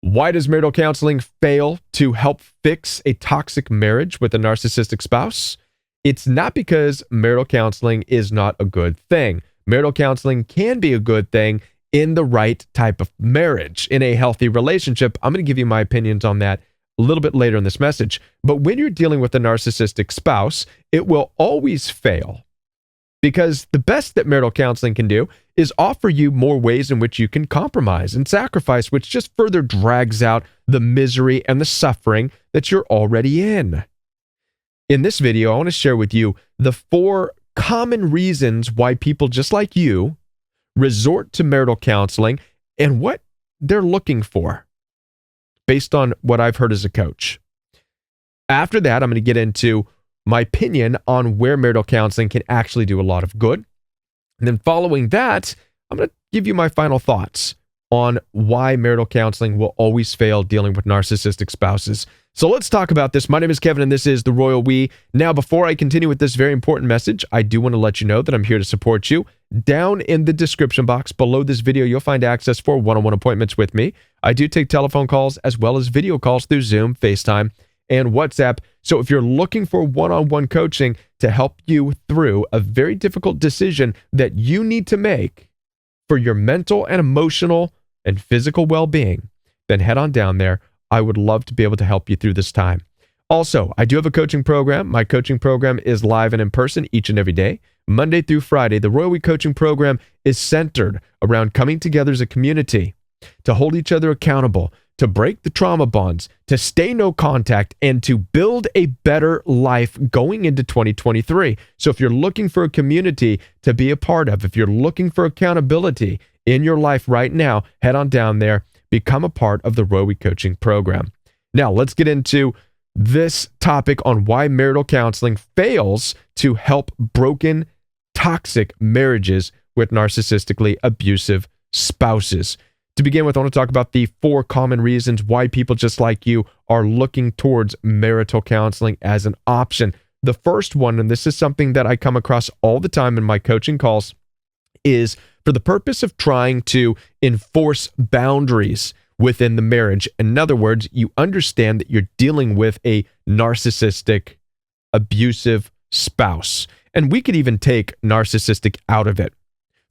Why does marital counseling fail to help fix a toxic marriage with a narcissistic spouse? It's not because marital counseling is not a good thing. Marital counseling can be a good thing in the right type of marriage, in a healthy relationship. I'm going to give you my opinions on that a little bit later in this message. But when you're dealing with a narcissistic spouse, it will always fail. Because the best that marital counseling can do is offer you more ways in which you can compromise and sacrifice, which just further drags out the misery and the suffering that you're already in. In this video, I want to share with you the 4 common reasons why people just like you resort to marital counseling and what they're looking for, based on what I've heard as a coach. After that, I'm going to get into my opinion on where marital counseling can actually do a lot of good. And then following that, I'm going to give you my final thoughts on why marital counseling will always fail dealing with narcissistic spouses. So let's talk about this. My name is Kevin, and this is The Royal We. Now, before I continue with this very important message, I do want to let you know that I'm here to support you. Down in the description box below this video, you'll find access for one-on-one appointments with me. I do take telephone calls as well as video calls through Zoom, FaceTime, and WhatsApp. So if you're looking for one-on-one coaching to help you through a very difficult decision that you need to make for your mental and emotional and physical well-being, then head on down there. I would love to be able to help you through this time. Also, I do have a coaching program. My coaching program is live and in person each and every day, Monday through Friday. The Royal We coaching program is centered around coming together as a community to hold each other accountable, to break the trauma bonds, to stay no contact, and to build a better life going into 2023. So if you're looking for a community to be a part of, if you're looking for accountability in your life right now, head on down there, become a part of the Royal We coaching program. Now, let's get into this topic on why marital counseling fails to help broken, toxic marriages with narcissistically abusive spouses. To begin with, I want to talk about the 4 common reasons why people just like you are looking towards marital counseling as an option. The first one, and this is something that I come across all the time in my coaching calls, is for the purpose of trying to enforce boundaries within the marriage. In other words, you understand that you're dealing with a narcissistic, abusive spouse. And we could even take narcissistic out of it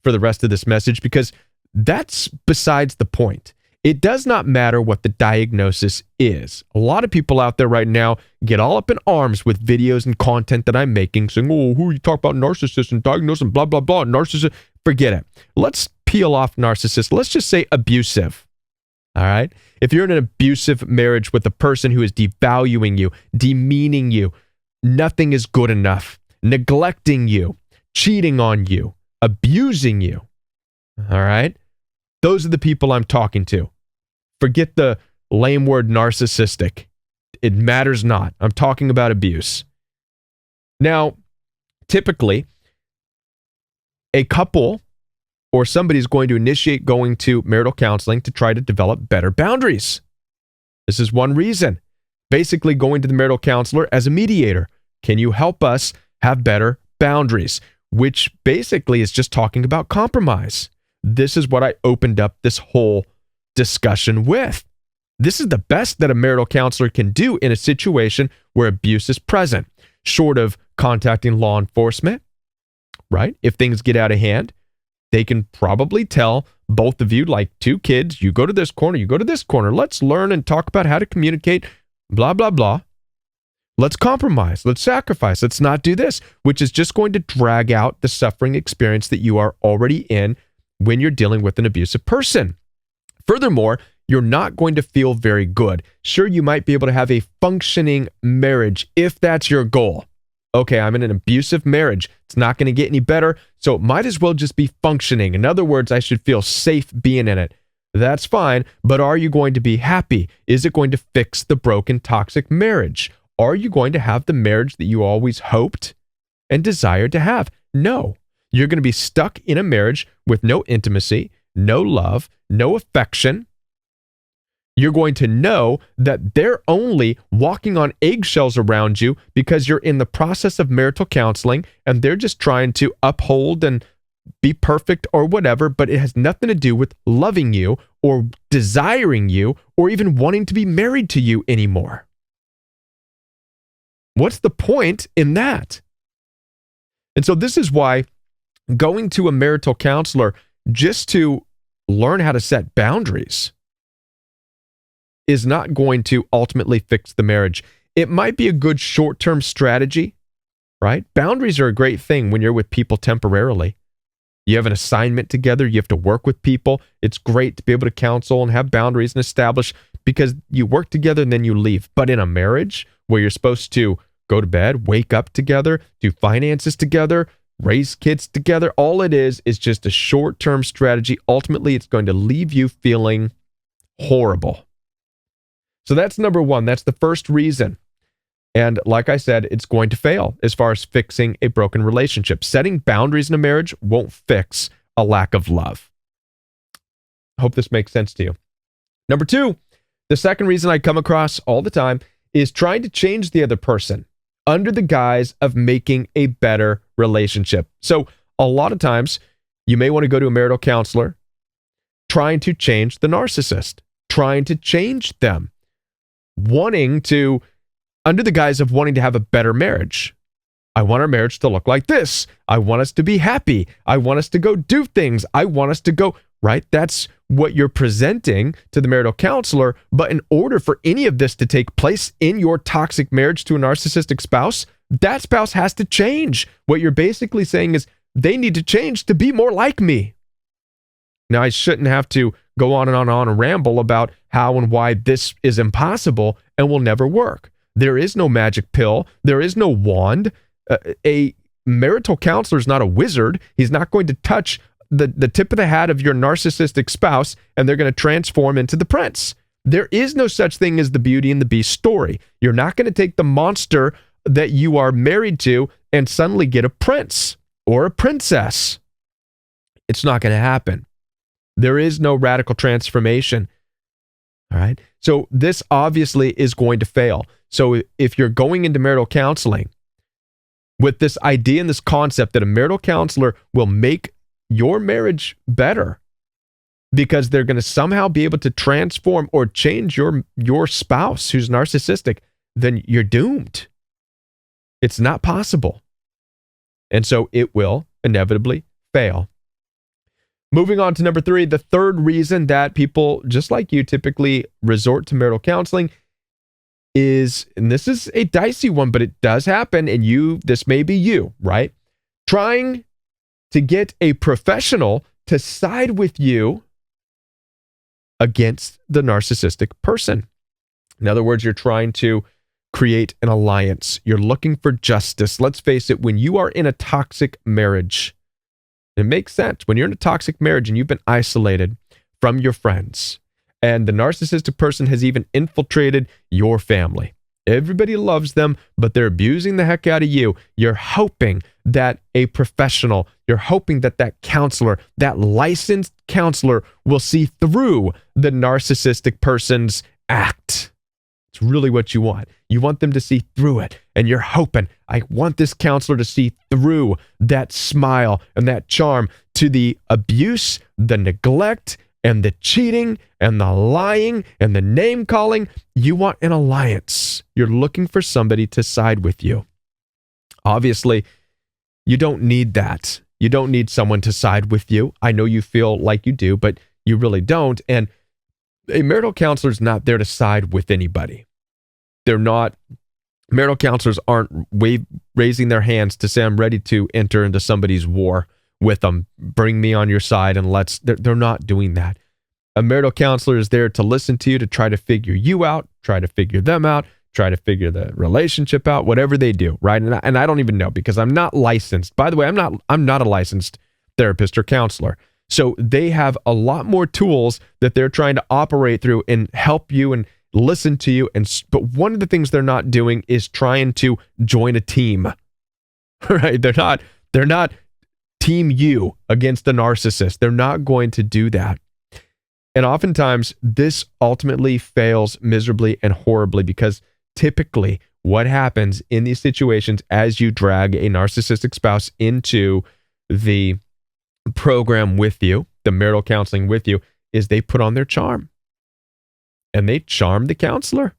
for the rest of this message, because that's besides the point. It does not matter what the diagnosis is. A lot of people out there right now get all up in arms with videos and content that I'm making, saying, oh, who you talk about narcissists and diagnose and blah, blah, blah, narcissist. Forget it. Let's peel off narcissist. Let's just say abusive. All right? If you're in an abusive marriage with a person who is devaluing you, demeaning you, nothing is good enough, neglecting you, cheating on you, abusing you, all right? Those are the people I'm talking to. Forget the lame word narcissistic. It matters not. I'm talking about abuse. Now, typically, a couple or somebody's going to initiate going to marital counseling to try to develop better boundaries. This is one reason. Basically, going to the marital counselor as a mediator. Can you help us have better boundaries? Which basically is just talking about compromise. This is what I opened up this whole discussion with. This is the best that a marital counselor can do in a situation where abuse is present, short of contacting law enforcement, right? If things get out of hand, they can probably tell both of you, like 2 kids, you go to this corner, you go to this corner. Let's learn and talk about how to communicate, blah, blah, blah. Let's compromise. Let's sacrifice. Let's not do this, which is just going to drag out the suffering experience that you are already in when you're dealing with an abusive person. Furthermore, you're not going to feel very good. Sure, you might be able to have a functioning marriage if that's your goal. Okay, I'm in an abusive marriage. It's not going to get any better, so it might as well just be functioning. In other words, I should feel safe being in it. That's fine, but are you going to be happy? Is it going to fix the broken, toxic marriage? Are you going to have the marriage that you always hoped and desired to have? No. You're going to be stuck in a marriage with no intimacy, no love, no affection. You're going to know that they're only walking on eggshells around you because you're in the process of marital counseling and they're just trying to uphold and be perfect or whatever, but it has nothing to do with loving you or desiring you or even wanting to be married to you anymore. What's the point in that? And so this is why going to a marital counselor just to learn how to set boundaries is not going to ultimately fix the marriage. It might be a good short-term strategy, right? Boundaries are a great thing when you're with people temporarily. You have an assignment together, you have to work with people. It's great to be able to counsel and have boundaries and establish because you work together and then you leave. But in a marriage where you're supposed to go to bed, wake up together, do finances together, raise kids together, all it is just a short-term strategy. Ultimately, it's going to leave you feeling horrible. So that's number one. That's the first reason. And like I said, it's going to fail as far as fixing a broken relationship. Setting boundaries in a marriage won't fix a lack of love. I hope this makes sense to you. Number two, the second reason I come across all the time is trying to change the other person under the guise of making a better relationship. So a lot of times you may want to go to a marital counselor trying to change the narcissist, trying to change them, under the guise of wanting to have a better marriage. I want our marriage to look like this. I want us to be happy. I want us to go do things. I want us to go, right? That's what you're presenting to the marital counselor. But in order for any of this to take place in your toxic marriage to a narcissistic spouse, that spouse has to change. What you're basically saying is they need to change to be more like me. Now, I shouldn't have to go on and on and ramble about how and why this is impossible and will never work. There is no magic pill. There is no wand. A marital counselor is not a wizard. He's not going to touch the tip of the hat of your narcissistic spouse and they're going to transform into the prince. There is no such thing as the Beauty and the Beast story. You're not going to take the monster that you are married to and suddenly get a prince or a princess. It's not going to happen. There is no radical transformation. All right. So this obviously is going to fail. So if you're going into marital counseling with this idea and this concept that a marital counselor will make your marriage better because they're going to somehow be able to transform or change your spouse who's narcissistic, then you're doomed. It's not possible. And so it will inevitably fail. Moving on to number three, the third reason that people just like you typically resort to marital counseling is, and this is a dicey one, but it does happen, and this may be you, right? Trying to get a professional to side with you against the narcissistic person. In other words, you're trying to create an alliance. You're looking for justice. Let's face it, when you are in a toxic marriage, it makes sense. When you're in a toxic marriage and you've been isolated from your friends, and the narcissistic person has even infiltrated your family. Everybody loves them, but they're abusing the heck out of you. You're hoping that a professional, you're hoping that that counselor, that licensed counselor will see through the narcissistic person's act. It's really what you want. You want them to see through it. And you're hoping, I want this counselor to see through that smile and that charm to the abuse, the neglect, and the cheating, and the lying, and the name calling. You want an alliance. You're looking for somebody to side with you. Obviously, you don't need that. You don't need someone to side with you. I know you feel like you do, but you really don't. And a marital counselor is not there to side with anybody. Marital counselors aren't raising their hands to say, I'm ready to enter into somebody's war with them. Bring me on your side and they're not doing that. A marital counselor is there to listen to you, to try to figure you out, try to figure them out, try to figure the relationship out, whatever they do, right? And I don't even know because I'm not licensed. By the way, I'm not a licensed therapist or counselor. So they have a lot more tools that they're trying to operate through and help you and listen to you. But one of the things they're not doing is trying to join a team, right? They're not team you against the narcissist. They're not going to do that. And oftentimes this ultimately fails miserably and horribly because typically what happens in these situations as you drag a narcissistic spouse into the program with you, the marital counseling with you, is they put on their charm and they charm the counselor.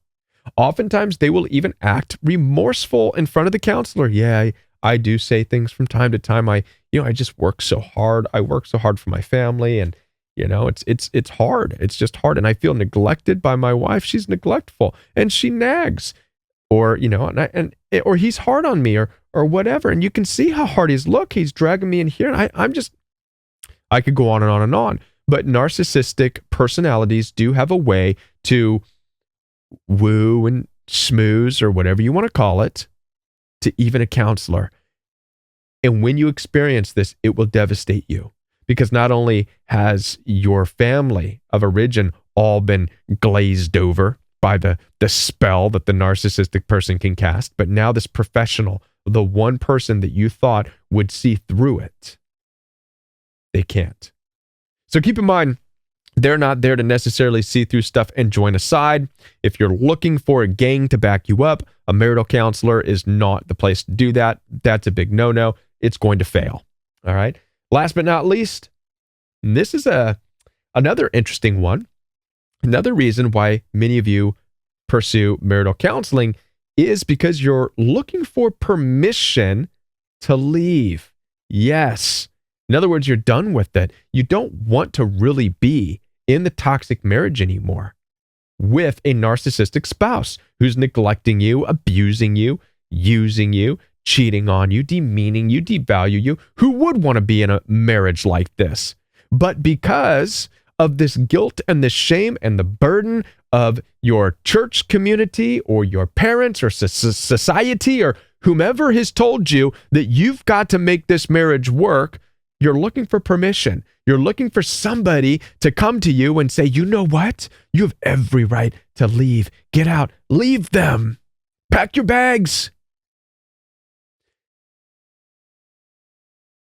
Oftentimes, they will even act remorseful in front of the counselor. Yeah, I do say things from time to time. I just work so hard. I work so hard for my family, and it's hard. It's just hard, and I feel neglected by my wife. She's neglectful, and she nags, or or he's hard on me, or whatever. And you can see how hard he's. Look, he's dragging me in here, and I could go on and on and on. But narcissistic personalities do have a way to woo and schmooze, or whatever you want to call it, to even a counselor. And when you experience this, it will devastate you, because not only has your family of origin all been glazed over by the spell that the narcissistic person can cast, but now this professional, the one person that you thought would see through it, they can't. So keep in mind, they're not there to necessarily see through stuff and join a side. If you're looking for a gang to back you up, a marital counselor is not the place to do that. That's a big no-no. It's going to fail. All right. Last but not least, this is another interesting one. Another reason why many of you pursue marital counseling is because you're looking for permission to leave. Yes. In other words, you're done with it. You don't want to really be in the toxic marriage anymore with a narcissistic spouse who's neglecting you, abusing you, using you, cheating on you, demeaning you, devalue you. Who would want to be in a marriage like this? But because of this guilt and the shame and the burden of your church community or your parents or society or whomever has told you that you've got to make this marriage work, you're looking for permission. You're looking for somebody to come to you and say, you know what? You have every right to leave. Get out. Leave them. Pack your bags.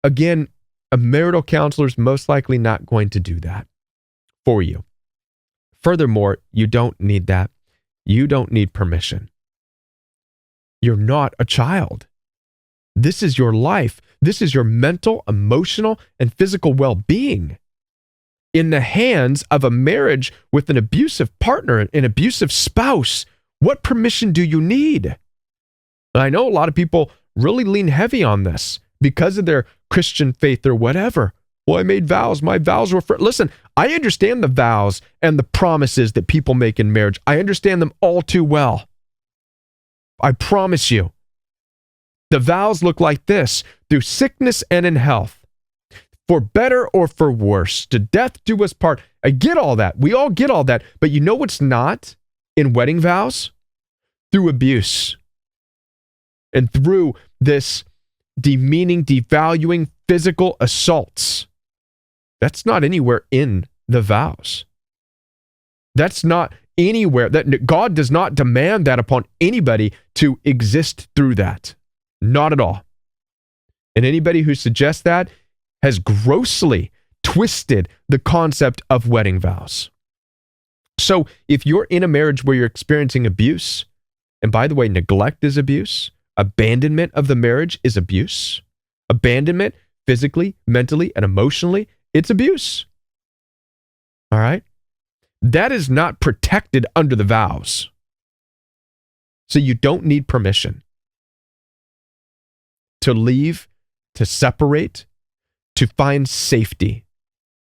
Again, a marital counselor is most likely not going to do that for you. Furthermore, you don't need that. You don't need permission. You're not a child. This is your life. This is your mental, emotional, and physical well-being. In the hands of a marriage with an abusive partner, an abusive spouse, what permission do you need? I know a lot of people really lean heavy on this because of their Christian faith or whatever. Well, I made vows. My vows were for... Listen, I understand the vows and the promises that people make in marriage. I understand them all too well. I promise you. The vows look like this: through sickness and in health, for better or for worse, to death do us part. I get all that. We all get all that. But you know what's not in wedding vows? Through abuse. And through this demeaning, devaluing, physical assaults. That's not anywhere in the vows. That's not anywhere. That God does not demand that upon anybody to exist through that. Not at all. And anybody who suggests that has grossly twisted the concept of wedding vows. So if you're in a marriage where you're experiencing abuse, and by the way, neglect is abuse, abandonment of the marriage is abuse, abandonment physically, mentally, and emotionally, it's abuse. All right? That is not protected under the vows. So you don't need permission to leave, to separate, to find safety.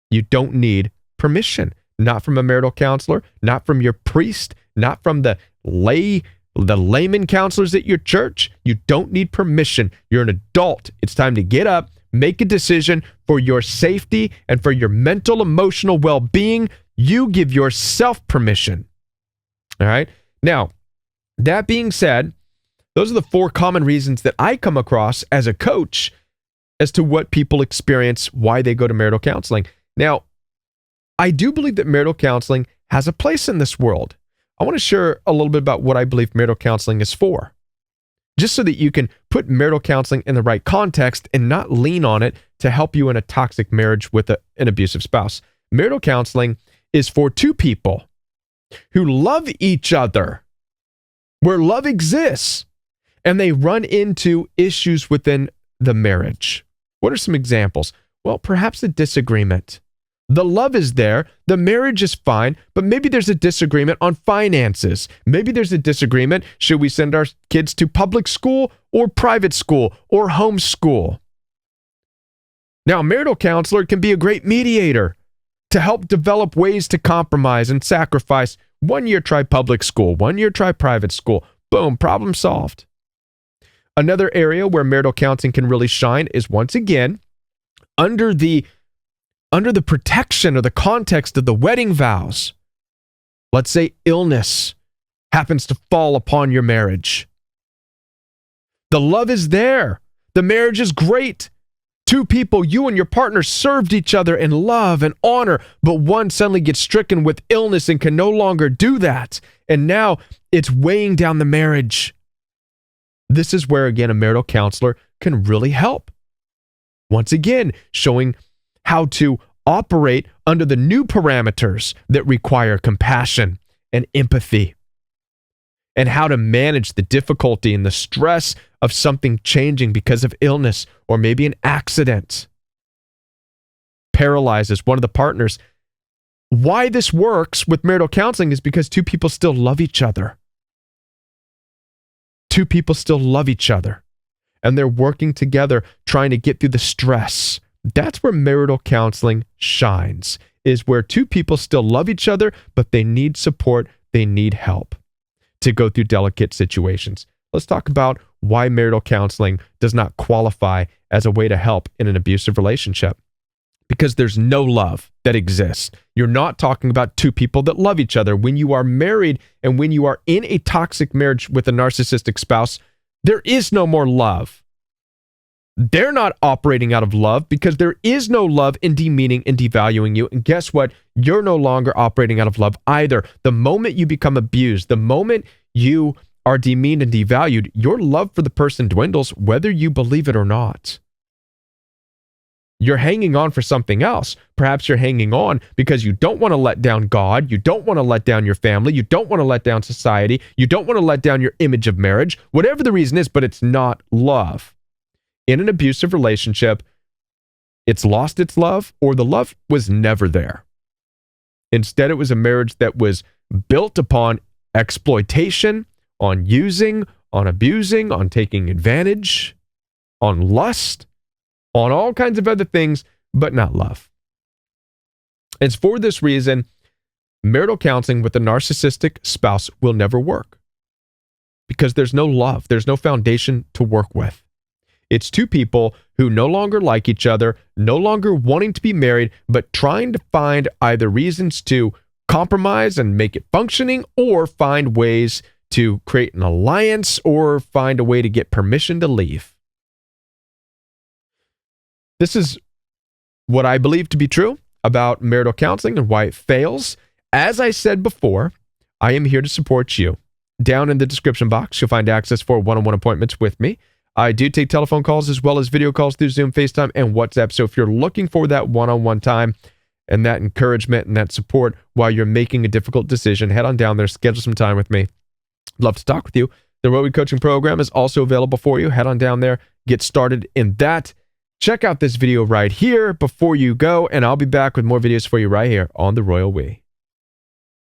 You don't need permission. Not from a marital counselor, not from your priest, not from the layman counselors at your church. You don't need permission. You're an adult. It's time to get up, make a decision for your safety and for your mental, emotional well-being. You give yourself permission. All right? Now, that being said, those are the 4 common reasons that I come across as a coach as to what people experience, why they go to marital counseling. Now, I do believe that marital counseling has a place in this world. I want to share a little bit about what I believe marital counseling is for, just so that you can put marital counseling in the right context and not lean on it to help you in a toxic marriage with an abusive spouse. Marital counseling is for 2 people who love each other, where love exists, and they run into issues within the marriage. What are some examples? Well, perhaps a disagreement. The love is there, the marriage is fine, but maybe there's a disagreement on finances. Maybe there's a disagreement, should we send our kids to public school or private school or homeschool? Now, a marital counselor can be a great mediator to help develop ways to compromise and sacrifice. 1 year try public school, 1 year try private school. Boom, problem solved. Another area where marital counseling can really shine is, once again, under the protection or the context of the wedding vows. Let's say illness happens to fall upon your marriage. The love is there. The marriage is great. 2 people, you and your partner, served each other in love and honor, but one suddenly gets stricken with illness and can no longer do that. And now it's weighing down the marriage. This is where, again, a marital counselor can really help. Once again, showing how to operate under the new parameters that require compassion and empathy, and how to manage the difficulty and the stress of something changing because of illness or maybe an accident. Paralyzes one of the partners. Why this works with marital counseling is because 2 people still love each other. 2 people still love each other, and they're working together trying to get through the stress. That's where marital counseling shines, is where 2 people still love each other, but they need support, they need help to go through delicate situations. Let's talk about why marital counseling does not qualify as a way to help in an abusive relationship. Because there's no love that exists. You're not talking about 2 people that love each other. When you are married and when you are in a toxic marriage with a narcissistic spouse, there is no more love. They're not operating out of love because there is no love in demeaning and devaluing you. And guess what? You're no longer operating out of love either. The moment you become abused, the moment you are demeaned and devalued, your love for the person dwindles, whether you believe it or not. You're hanging on for something else. Perhaps you're hanging on because you don't want to let down God. You don't want to let down your family. You don't want to let down society. You don't want to let down your image of marriage. Whatever the reason is, but it's not love. In an abusive relationship, it's lost its love, or the love was never there. Instead, it was a marriage that was built upon exploitation, on using, on abusing, on taking advantage, on lust, on all kinds of other things, but not love. It's for this reason, marital counseling with a narcissistic spouse will never work. Because there's no love, there's no foundation to work with. It's 2 people who no longer like each other, no longer wanting to be married, but trying to find either reasons to compromise and make it functioning, or find ways to create an alliance, or find a way to get permission to leave. This is what I believe to be true about marital counseling and why it fails. As I said before, I am here to support you. Down in the description box, you'll find access for one-on-one appointments with me. I do take telephone calls as well as video calls through Zoom, FaceTime, and WhatsApp. So if you're looking for that one-on-one time and that encouragement and that support while you're making a difficult decision, head on down there, schedule some time with me. I'd love to talk with you. The Road Coaching Program is also available for you. Head on down there, get started in that. Check out this video right here before you go, and I'll be back with more videos for you right here on The Royal We.